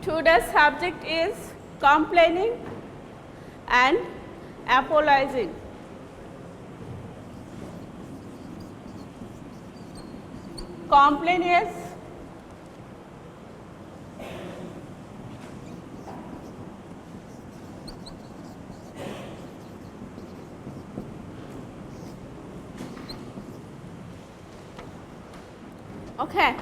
Today's subject is complaining and apologizing. Complain is okay.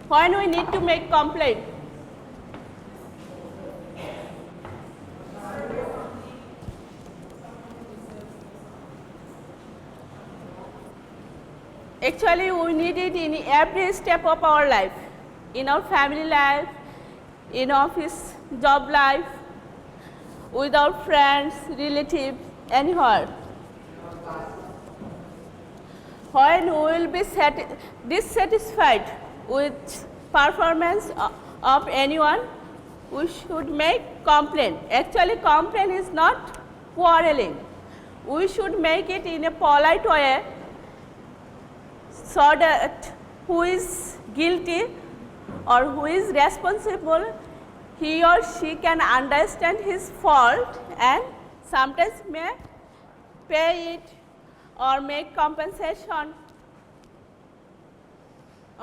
When we need to make complaint? Actually, we need it in every step of our life, in our family life, in office, job life, with our friends, relatives, anywhere. When we will be dissatisfied with performance of anyone, we should make complaint. Actually, complaint is not quarreling. We should make it in a polite way so that who is guilty or who is responsible, he or she can understand his fault and sometimes may pay it or make compensation.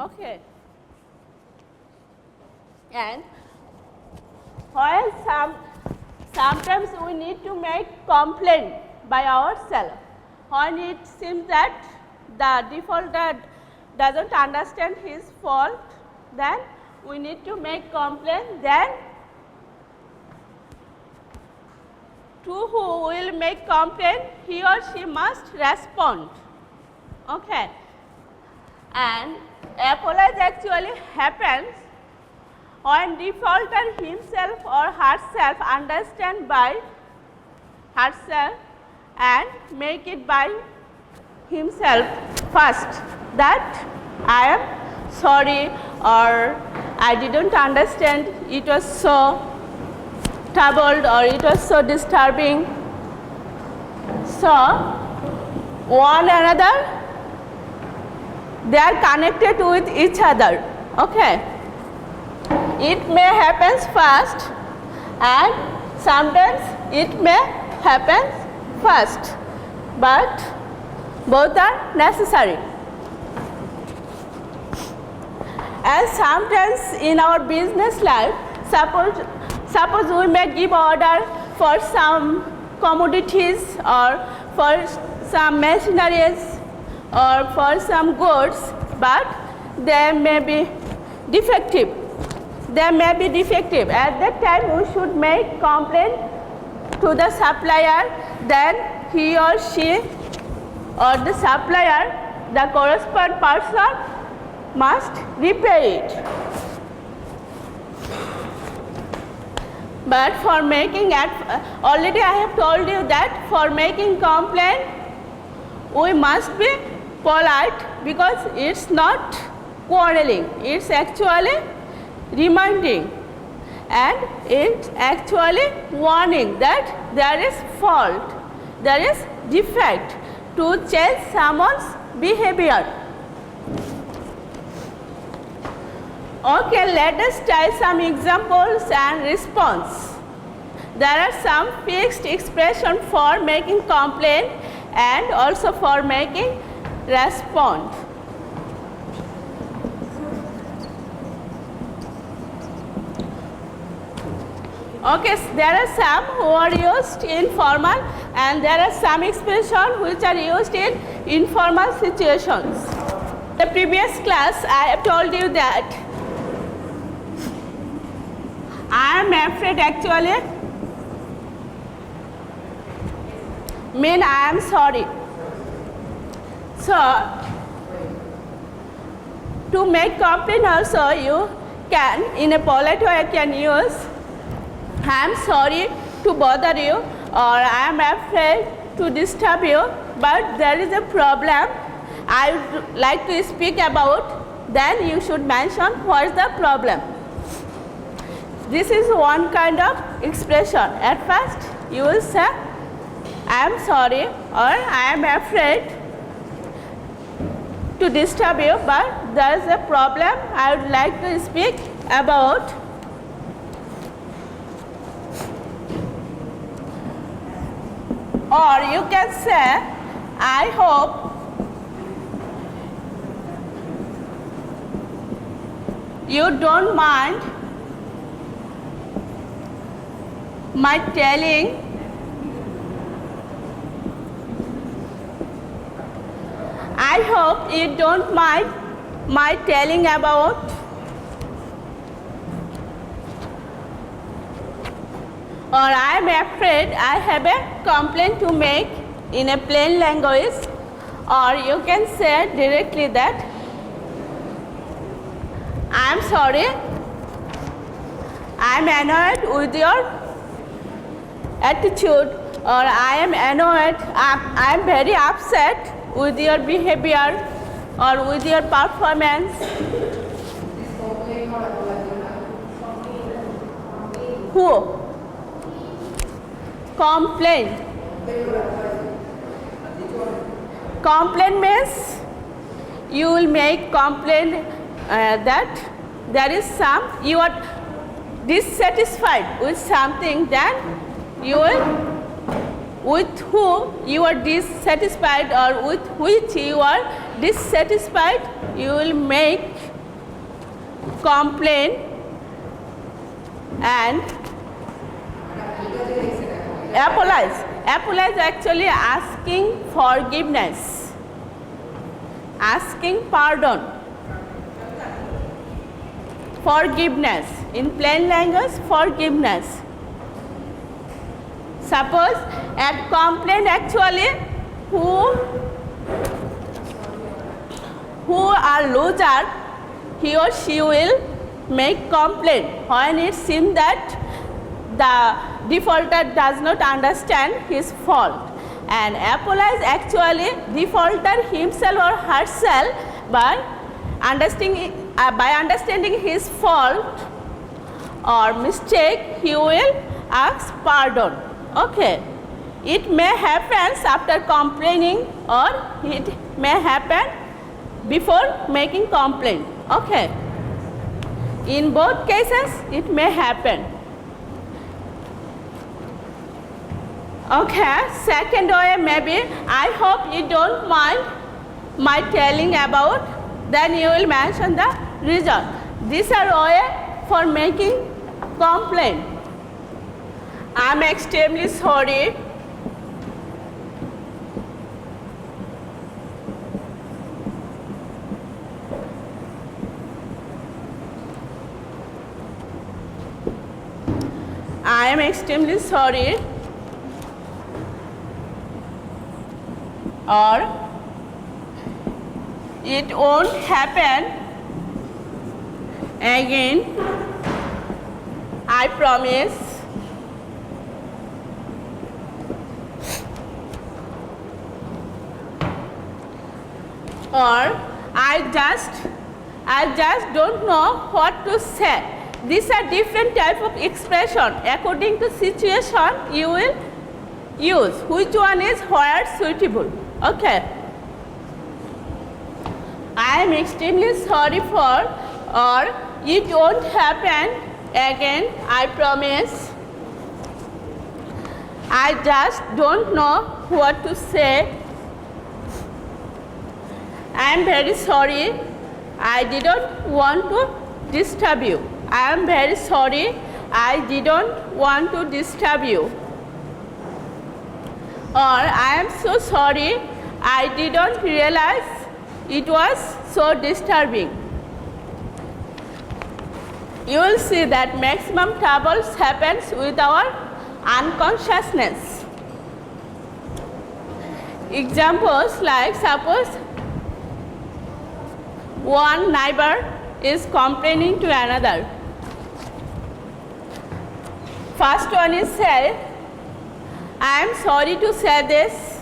Okay. And while sometimes we need to make complaint by ourselves. When it seems that the defaulter doesn't understand his fault, then we need to make complaint. Then to who will make complaint, he or she must respond. Okay. And apology actually happens when defaulter himself or herself understand by herself and make it by himself first that I am sorry or I didn't understand, it was so troubled or it was so disturbing. So one another, they are connected with each other. Okay. It may happen first and sometimes it may happen first, but both are necessary. And sometimes in our business life, suppose we may give order for some commodities or for some machineries or for some goods, but they may be defective. At that time, we should make complaint to the supplier. Then he or she or the supplier, the corresponding person, must repay it. But for making already I have told you that for making complaint, we must be polite because it's not quarreling. It's actually reminding and it's actually warning that there is fault, there is defect to change someone's behavior. Okay, let us try some examples and response. There are some fixed expressions for making complaint and also for making response. Okay, so there are some who are used in formal and there are some expressions which are used in informal situations. In the previous class, I have told you that I am afraid actually mean I am sorry. So, to make complaint also, you can, in a polite way, can use I am sorry to bother you, or I am afraid to disturb you, but there is a problem I would like to speak about. Then you should mention what is the problem. This is one kind of expression. At first, you will say I am sorry or I am afraid to disturb you, but there is a problem I would like to speak about. Or you can say, I hope you don't mind my telling I hope you don't mind my telling about or I am afraid I have a complaint to make in a plain language, or you can say directly that I am sorry, I am annoyed with your attitude, or I am annoyed, I am very upset with your behavior or with your performance. Who? Complain. Complaint means you will make complaint that there is you are dissatisfied with something, then you will, with whom you are dissatisfied or with which you are dissatisfied, you will make complaint. And apologize. Apologize actually asking forgiveness, asking pardon. Forgiveness. In plain language, forgiveness. Suppose at complaint actually who are loser, he or she will make complaint when it seems that the defaulter does not understand his fault. And apologize actually defaulter himself or herself by understanding his fault or mistake, he will ask pardon. Okay. It may happen after complaining or it may happen before making complaint. Okay. In both cases, it may happen. Okay, second way maybe, I hope you don't mind my telling about, then you will mention the reason. These are way for making complaint. I am extremely sorry. I am extremely sorry. Or it won't happen again, I promise. Or I just don't know what to say. These are different type of expression. According to situation, you will use which one is where suitable. Okay. I am extremely sorry for, or it won't happen again, I promise. I just don't know what to say. I am very sorry. I didn't want to disturb you. I am very sorry. I didn't want to disturb you. Or I am so sorry, I didn't realize it was so disturbing. You will see that maximum troubles happens with our unconsciousness. Examples like suppose one neighbor is complaining to another. First one is said, I am sorry to say this.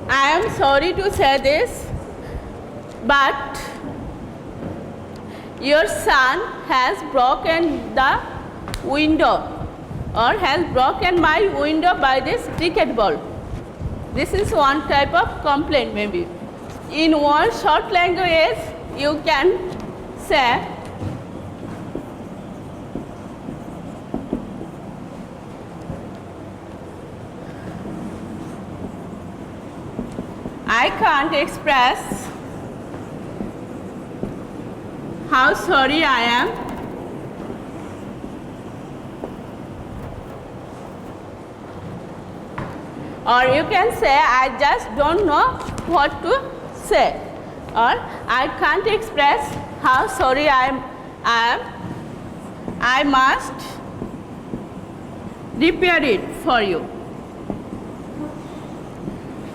I am sorry to say this, but your son has broken the window or has broken my window by this cricket ball. This is one type of complaint maybe. In one short language, you can say, I can't express how sorry I am. Or you can say, I just don't know what to say. Or I can't express how sorry I am. I must repair it for you.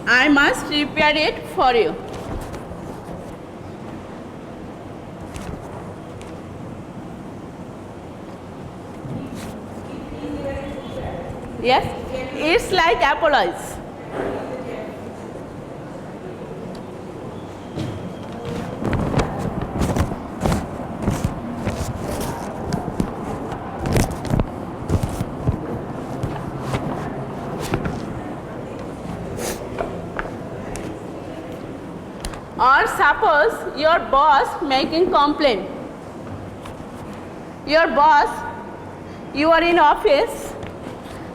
I must repair it for you. Yes, it's like apologize. Or suppose your boss making complaint. Your boss, you are in office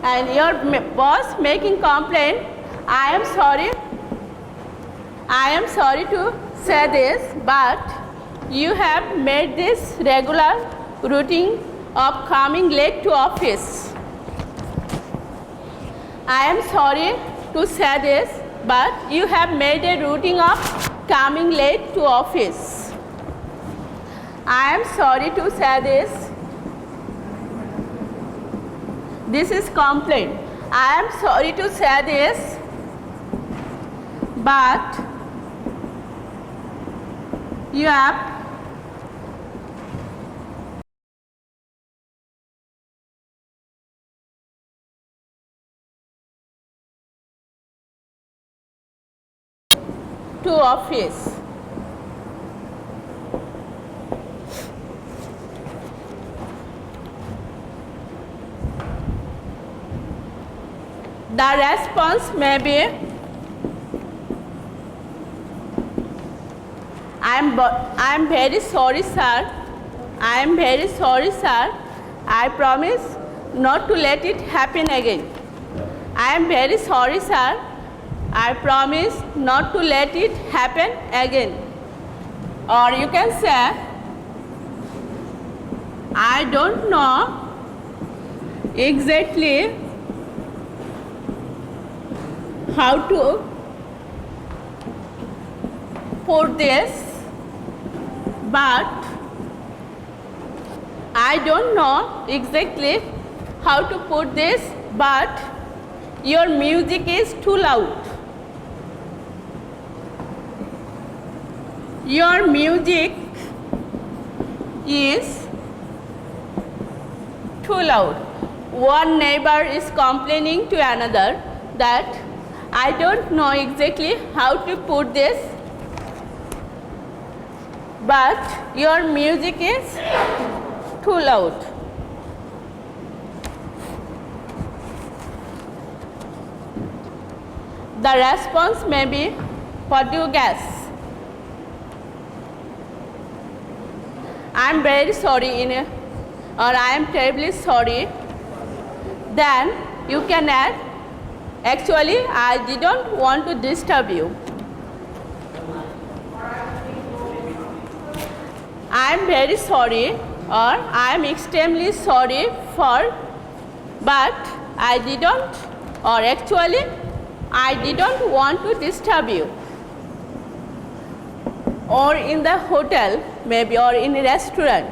and your boss making complaint, I am sorry to say this, but you have made this regular routine of coming late to office. I am sorry to say this, but you have made a routine of coming late to office. I am sorry to say this. This is complaint. I am sorry to say this, but you have to office. The response may be, I am very sorry, sir. I am very sorry, sir. I promise not to let it happen again. I am very sorry, sir. I promise not to let it happen again. Or you can say, I don't know exactly how to put this, but I don't know exactly how to put this, but your music is too loud. Your music is too loud. One neighbor is complaining to another that I don't know exactly how to put this, but your music is too loud. The response may be, what do you guess? I am very sorry or I am terribly sorry. Then you can add, actually I didn't want to disturb you. I am very sorry or I am extremely sorry for, but I didn't, or actually I didn't want to disturb you. Or in the hotel maybe, or in a restaurant.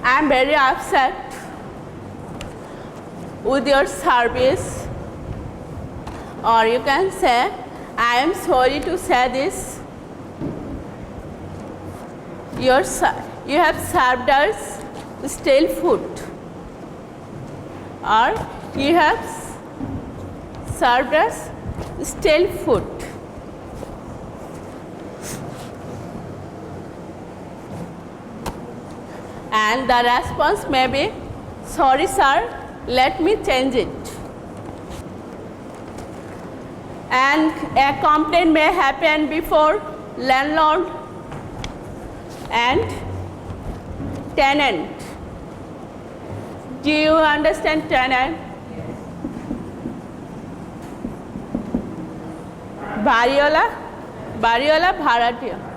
I am very upset with your service, or you can say, I am sorry to say this. You have served us stale food, or you have served us stale food. And the response may be, sorry sir, let me change it. And a complaint may happen before landlord and tenant. Do you understand tenant? Bariola bharatiya.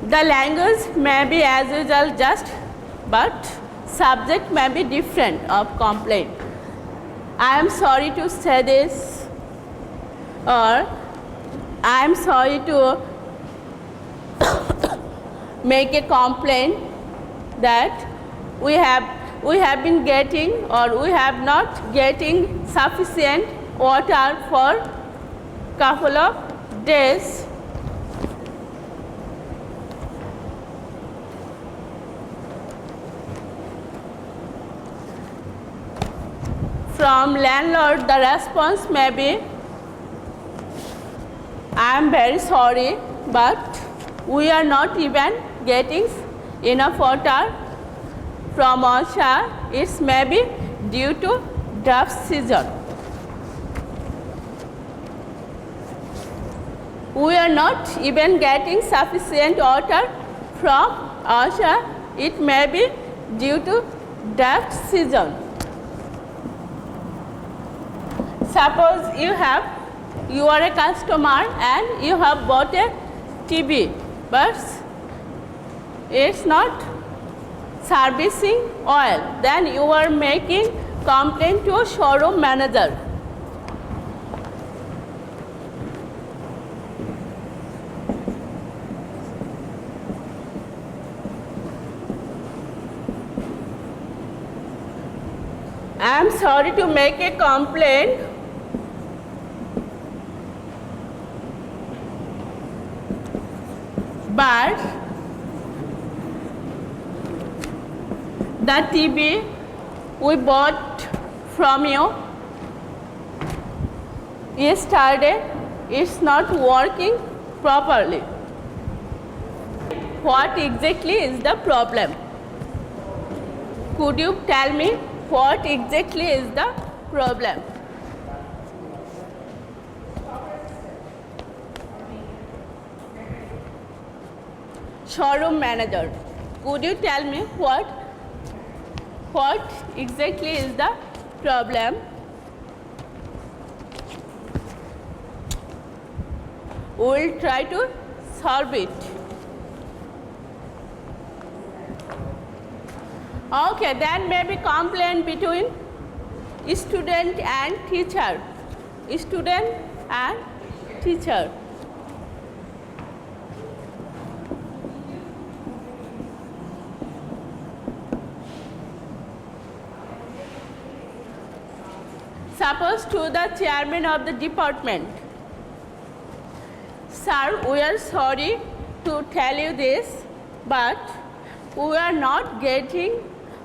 The language may be as usual but subject may be different of complaint. I am sorry to say this, or I am sorry to make a complaint that we have been getting, or we have not getting sufficient water for couple of days. From landlord, the response may be, I am very sorry, but we are not even getting enough water from OSHA. It may be due to drought season. We are not even getting sufficient water from OSHA. It may be due to drought season. Suppose you are a customer and you have bought a TV, but it's not servicing oil. Then you are making complaint to a showroom manager. I am sorry to make a complaint, but the TV we bought from you yesterday is not working properly. What exactly is the problem? Could you tell me what exactly is the problem? Showroom manager, could you tell me what exactly is the problem? We will try to solve it. Okay, then maybe complaint between student and teacher. Student and teacher. Suppose to the chairman of the department, sir, we are sorry to tell you this, but we are not getting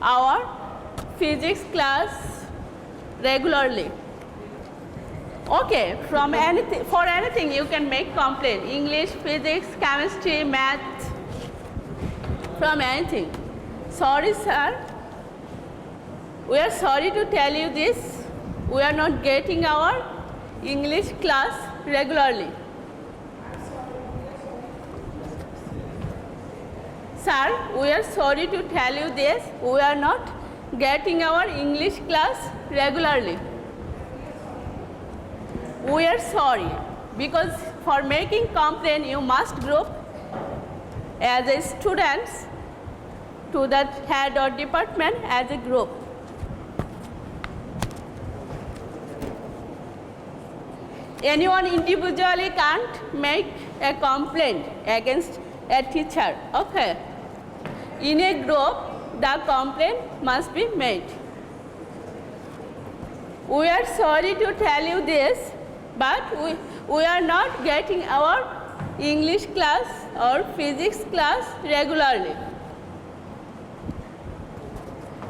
our physics class regularly. Okay, for anything you can make complaint. English, physics, chemistry, math, from anything. Sorry, sir. We are sorry to tell you this. We are not getting our English class regularly. Sir, we are sorry to tell you this. We are not getting our English class regularly. We are sorry, because for making complaint you must group as a students to that head or department as a group. anyone individually can't make a complaint against a teacher. Okay. In a group, the complaint must be made. We are sorry to tell you this, but we are not getting our English class or physics class regularly.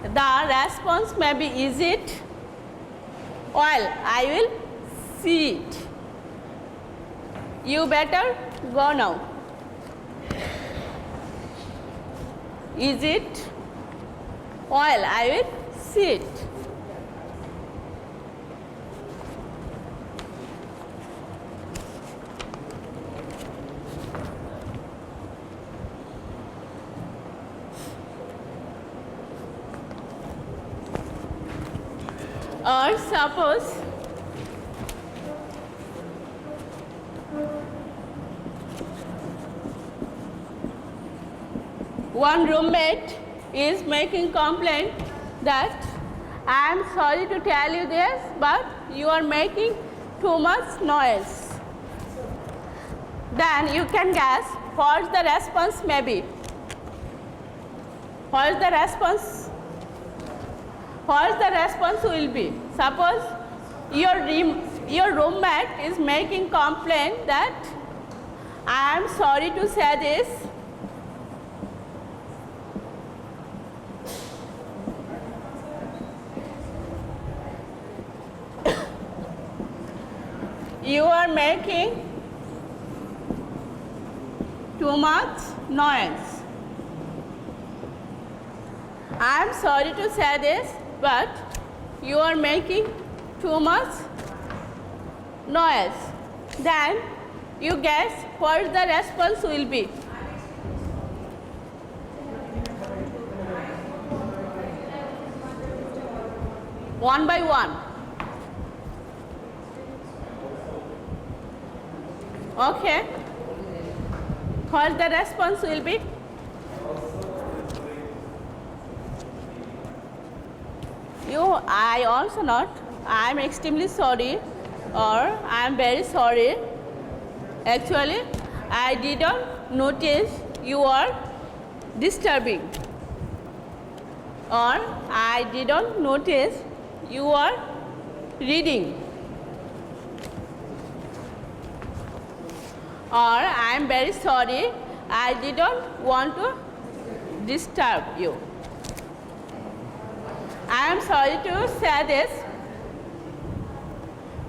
The response may be, is it? Well, I will see it. You better go now. Is it? Well, I will see it. Or suppose one roommate is making complaint that I am sorry to tell you this, but you are making too much noise. Then you can guess what the response may be. What the response will be? Suppose your roommate is making complaint that I am sorry to say this, you are making too much noise. I am sorry to say this, but you are making too much noise. Then you guess what the response will be. One by one. Okay. What the response will be? I also not. I am extremely sorry, or I am very sorry. Actually, I didn't notice you are disturbing, or I didn't notice you are reading, or I am very sorry, I didn't want to disturb you. I am sorry to say this,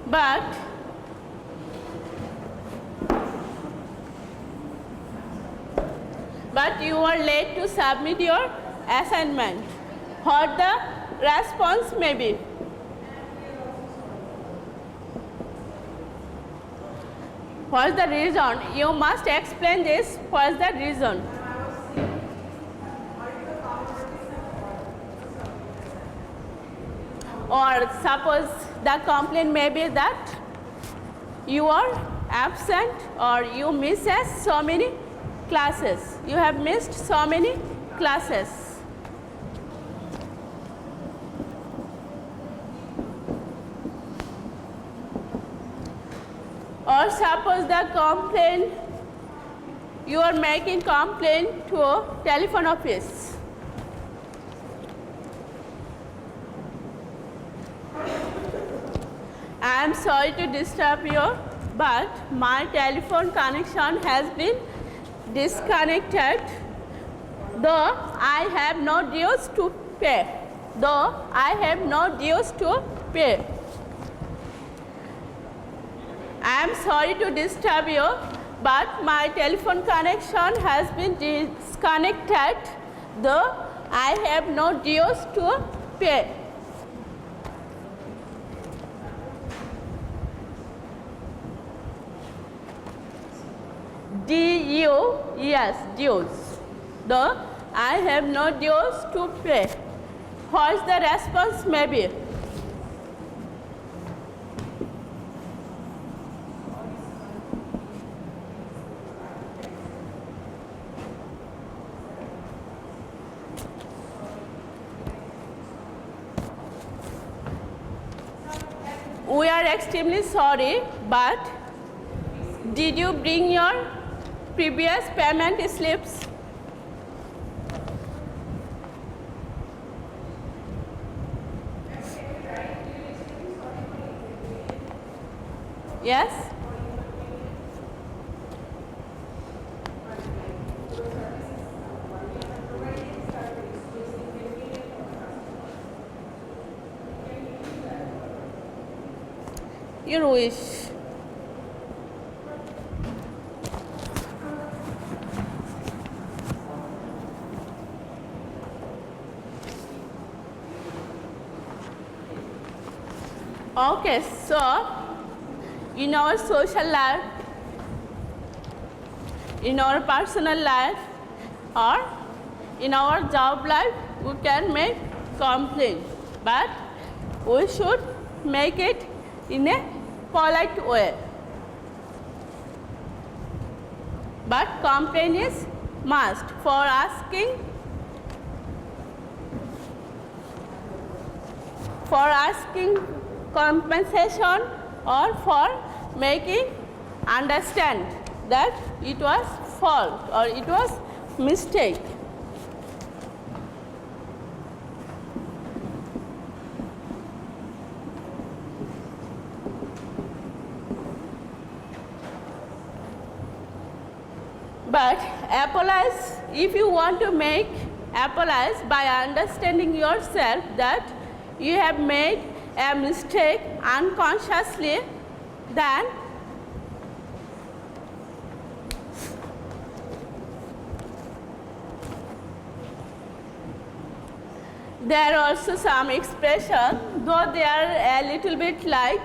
but you are late to submit your assignment. What the response may be? What is the reason? You must explain this. What is the reason? Or suppose the complaint may be that you are absent or you miss so many classes. You have missed so many classes. Or suppose the complaint, you are making complaint to a telephone office. I am sorry to disturb you, but my telephone connection has been disconnected, though I have no dues to pay. I am sorry to disturb you, but my telephone connection has been disconnected, though I have no dues to pay. Dues. Though I have no dues to pay. What the response may be? We are extremely sorry, but did you bring your previous payment slips? Yes? Your wish. Okay, so in our social life, in our personal life, or in our job life, we can make complaint, but we should make it in a polite way. But complaint is must for asking compensation or for making understand that it was fault or it was mistake. But apologize, if you want to make apologize by understanding yourself that you have made a mistake unconsciously, then there are also some expressions, though they are a little bit like,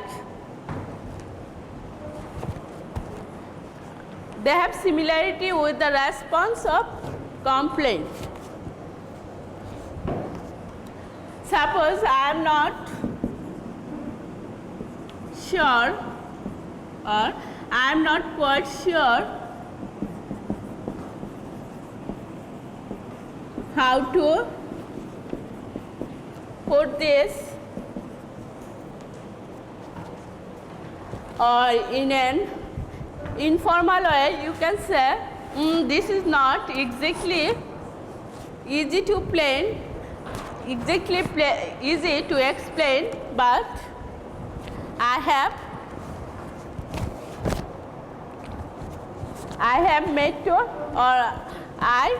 they have similarity with the response of complaint. Suppose I am not sure or I am not quite sure how to put this, or in an informal way you can say, this is not exactly easy to explain, but I have made to, or I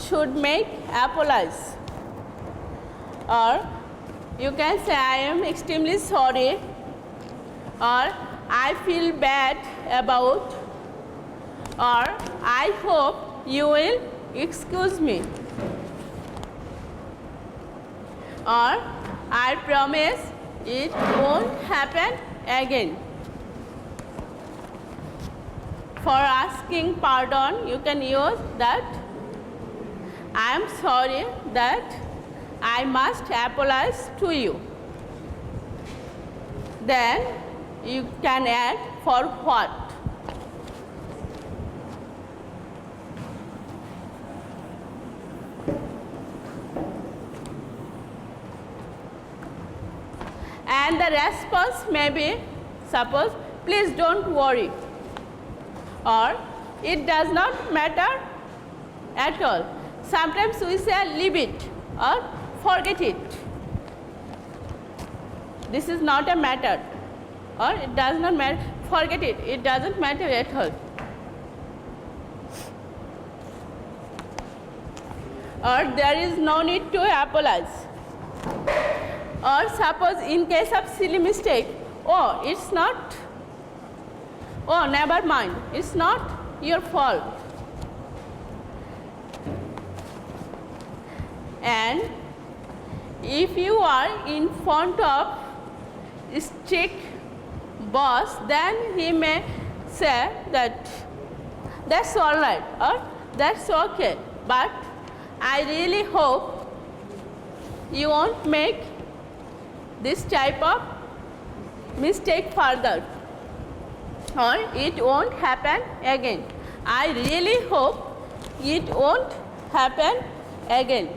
should make apologize. Or you can say, I am extremely sorry, or I feel bad about, or I hope you will excuse me, or I promise it won't happen again. For asking pardon, you can use that, I am sorry that I must apologize to you. Then you can add for what. And the response may be, suppose, please don't worry, or it does not matter at all. Sometimes we say leave it or forget it. This is not a matter, or it does not matter, forget it, it doesn't matter at all. Or there is no need to apologize. Or suppose in case of silly mistake, oh, it's not, oh, never mind, it's not your fault. And if you are in front of a strict boss, then he may say that that's all right or that's okay, but I really hope you won't make this type of mistake further, or it won't happen again. I really hope it won't happen again.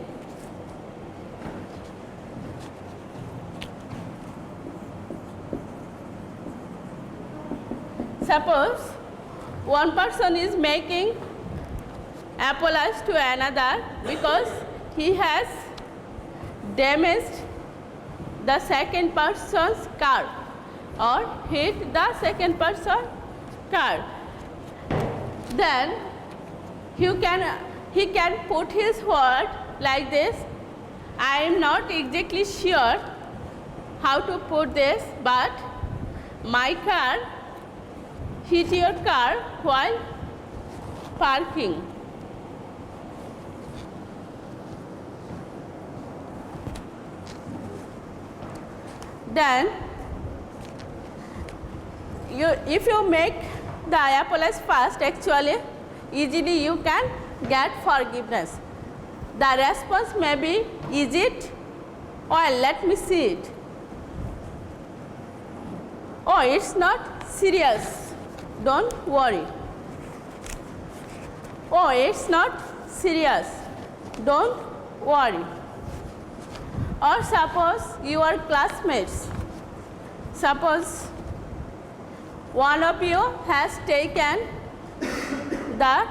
Suppose one person is making apology to another because he has damaged the second person's car or hit the second person's car. Then he can put his word like this. I am not exactly sure how to put this, but my car hit your car while parking. Then if you make the apology first, actually easily you can get forgiveness. The response may be, is it? Well, let me see it. Oh, it's not serious. Don't worry. Oh, it's not serious. Don't worry. Or suppose you are classmates. Suppose one of you has taken the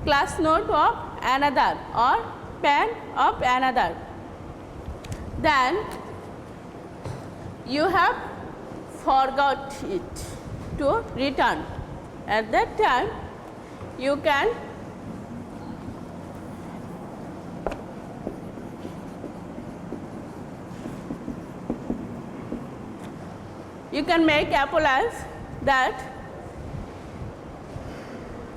class note of another or pen of another. Then you have forgot it to return. At that time, you can make apology that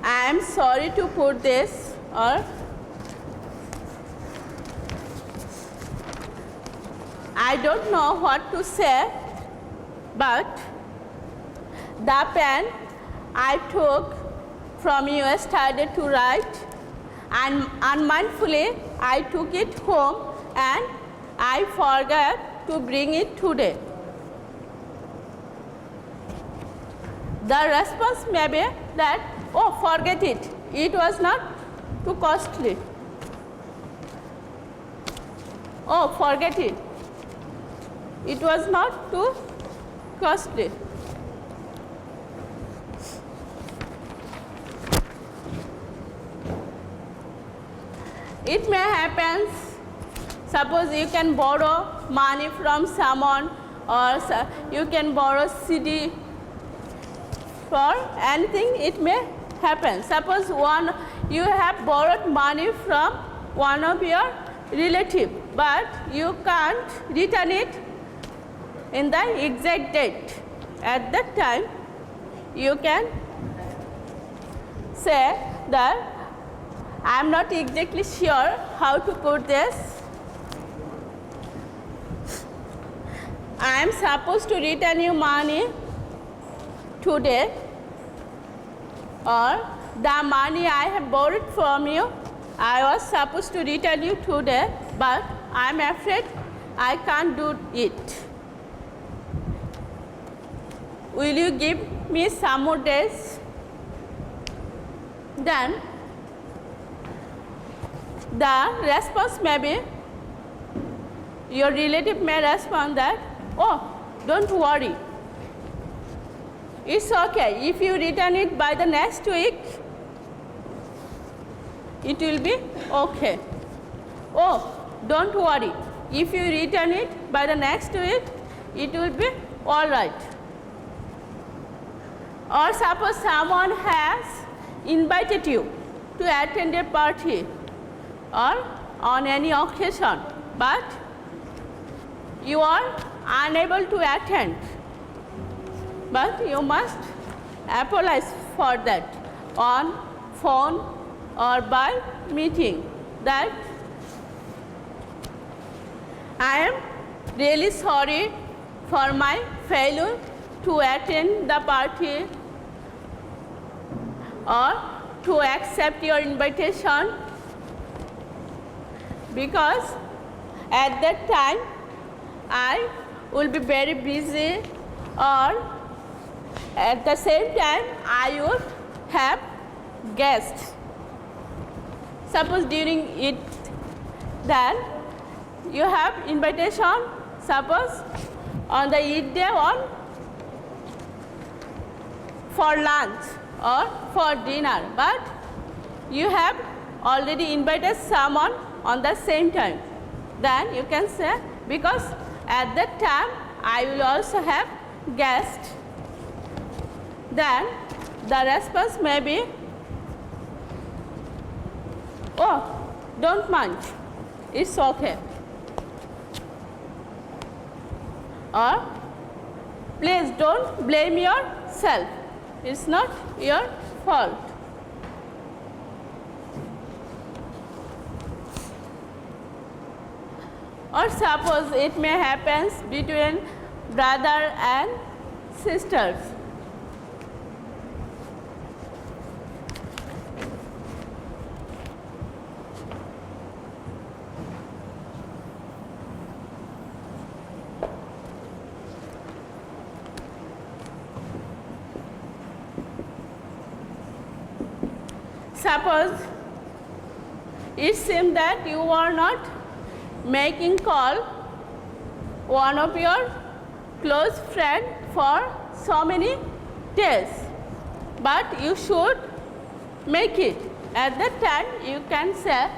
I am sorry to put this, or I don't know what to say, but the pen I took from you yesterday to write, and unmindfully I took it home and I forgot to bring it today. The response may be that, oh, forget it. It was not too costly. Oh, forget it. It was not too costly. It may happen, suppose you can borrow money from someone, or you can borrow CD for anything. It may happen. Suppose you have borrowed money from one of your relative, but you can't return it in the exact date. At that time, you can say that I am not exactly sure how to put this. I am supposed to return you money today, or the money I have borrowed from you, I was supposed to return you today, but I am afraid I can't do it. Will you give me some more days? Then the response may be, your relative may respond that, oh, don't worry. It's okay. If you return it by the next week, it will be okay. Oh, don't worry. If you return it by the next week, it will be all right. Or suppose someone has invited you to attend a party or on any occasion, but you are unable to attend. But you must apologize for that on phone or by meeting, that I am really sorry for my failure to attend the party or to accept your invitation, because at that time I will be very busy, or at the same time I would have guests. Suppose during it, then you have invitation, suppose on the Eid day on for lunch or for dinner, but you have already invited someone on the same time. Then you can say, because at that time I will also have guests. Then the response may be, oh, don't mind, it's okay. Or, please don't blame yourself, it's not your fault. Or suppose it may happen between brother and sisters. Suppose it seems that you are not making call one of your close friend for so many days, but you should make it. At that time you can say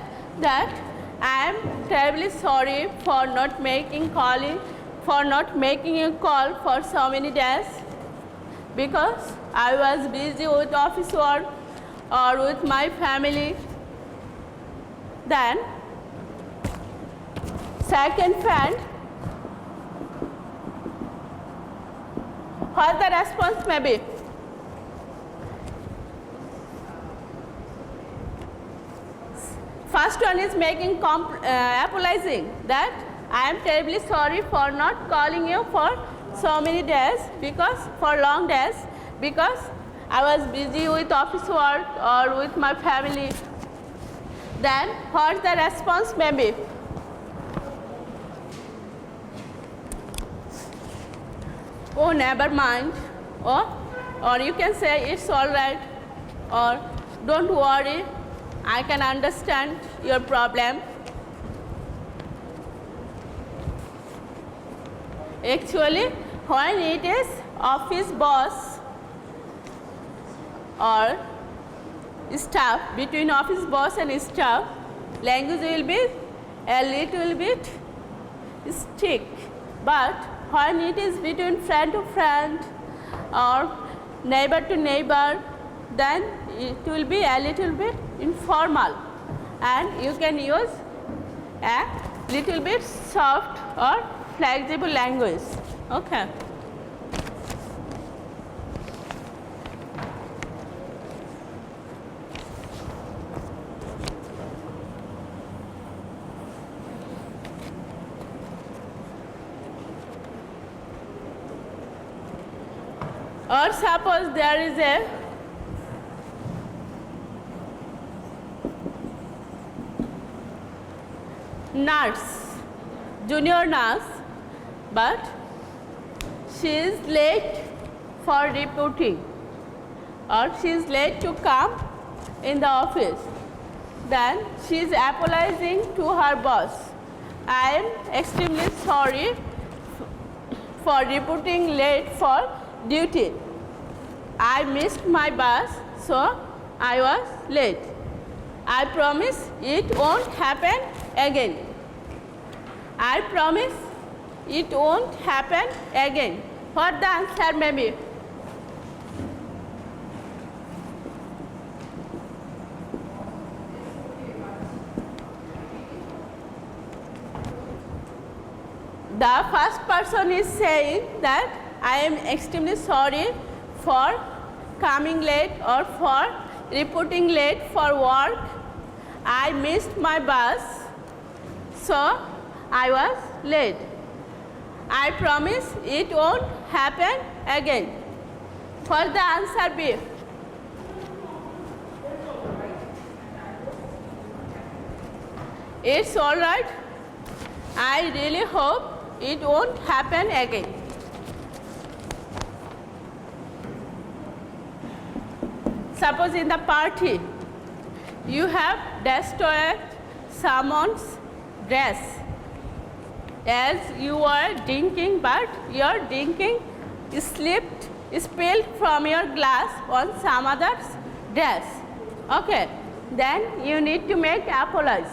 that I am terribly sorry for not making a call for so many days, because I was busy with office work or with my family. Then second friend, what the response may be? First one is making apologizing that I am terribly sorry for not calling you for so many days, because for long days, because I was busy with office work or with my family. Then what the response may be? Oh, never mind. Or you can say it's all right, or don't worry, I can understand your problem. Actually, when it is office boss or staff, between office boss and staff, language will be a little bit strict. But when it is between friend to friend or neighbor to neighbor, then it will be a little bit informal, and you can use a little bit soft or flexible language. Okay. Or suppose there is a nurse, junior nurse, but she is late for reporting, or she is late to come in the office. Then she is apologizing to her boss. I am extremely sorry for reporting late for duty. I missed my bus, so I was late. I promise it won't happen again. I promise it won't happen again. What the answer may be? The first person is saying that I am extremely sorry for coming late or for reporting late for work. I missed my bus, so I was late. I promise it won't happen again. What the answer be? It's all right. I really hope it won't happen again. Suppose in the party, you have destroyed someone's dress as you were drinking, but your drinking slipped spilled from your glass on some other's dress. Okay, then you need to make apology.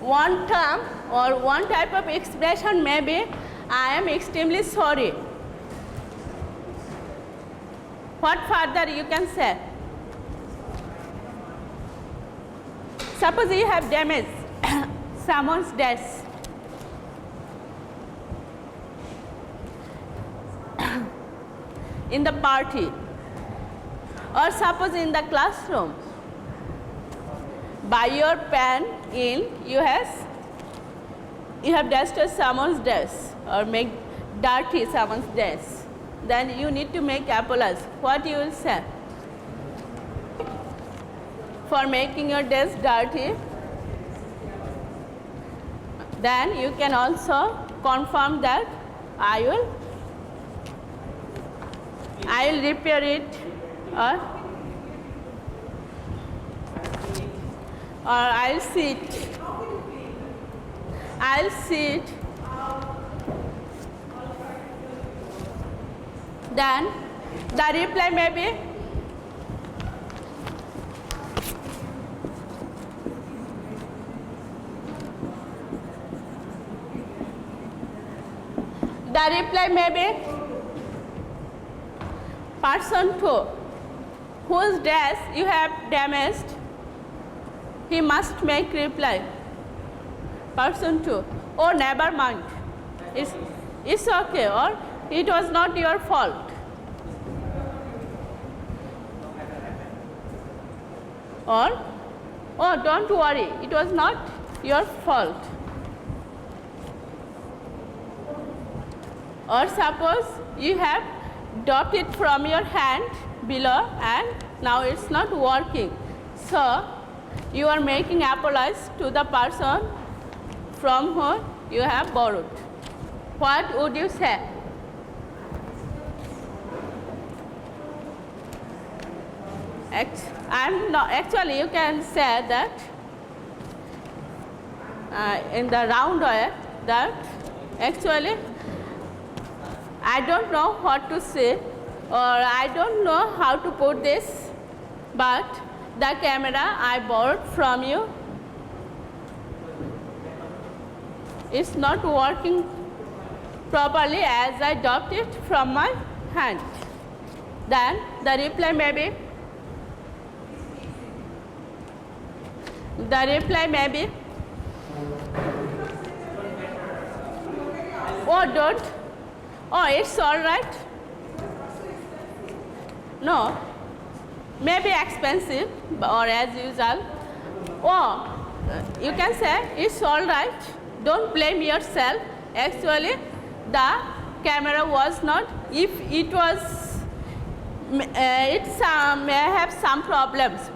One term or one type of expression may be, I am extremely sorry. What further you can say? Suppose you have damaged someone's dress. In the party, or suppose in the classroom. By your pen you have dusted someone's dress or make dirty someone's dress. Then you need to make apology. What you will say? For making your dress dirty, then you can also confirm that I will repair it, or I'll see it. Then the reply may be, person 2 whose dress you have damaged, he must make reply. Person 2, oh never mind, it's okay, or it was not your fault, or oh don't worry, it was not your fault. Or suppose you have dropped it from your hand below and now it's not working, so you are making apology to the person from whom you have borrowed. What would you say? Actually, you can say that in the round way, that actually I don't know what to say, or I don't know how to put this, but the camera I borrowed from you is not working properly as I dropped it from my hand. Then the reply may be, oh it's all right. No, maybe expensive, or as usual. Oh, you can say it's all right. Don't blame yourself. Actually, the camera was not. If it was, it may have some problems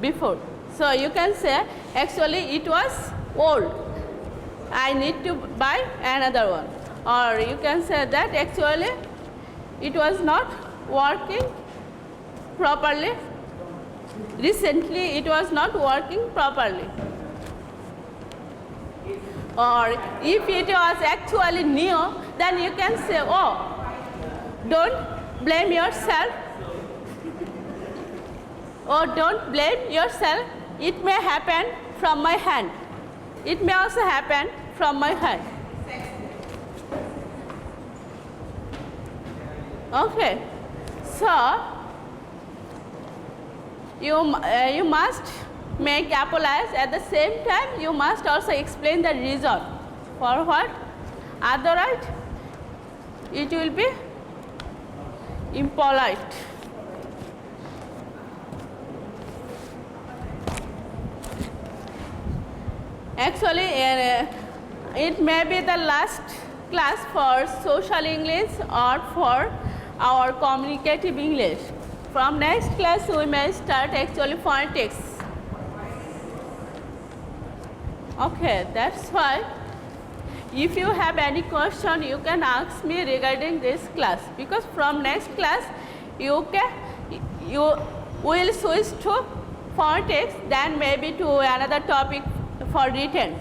before. So you can say actually it was old. I need to buy another one. Or you can say that actually it was not working properly. Recently it was not working properly. Or if it was actually new, then you can say, oh, don't blame yourself. Oh, don't blame yourself. It may happen from my hand. It may also happen from my hand. Okay, so you must make apology. At the same time, you must also explain the reason for what. Otherwise, it will be impolite. Actually, it may be the last class for social English or for our communicative English. From next class, we may start actually phonetics. Okay, that's why if you have any question, you can ask me regarding this class, because from next class you we'll switch to for text, then maybe to another topic for written.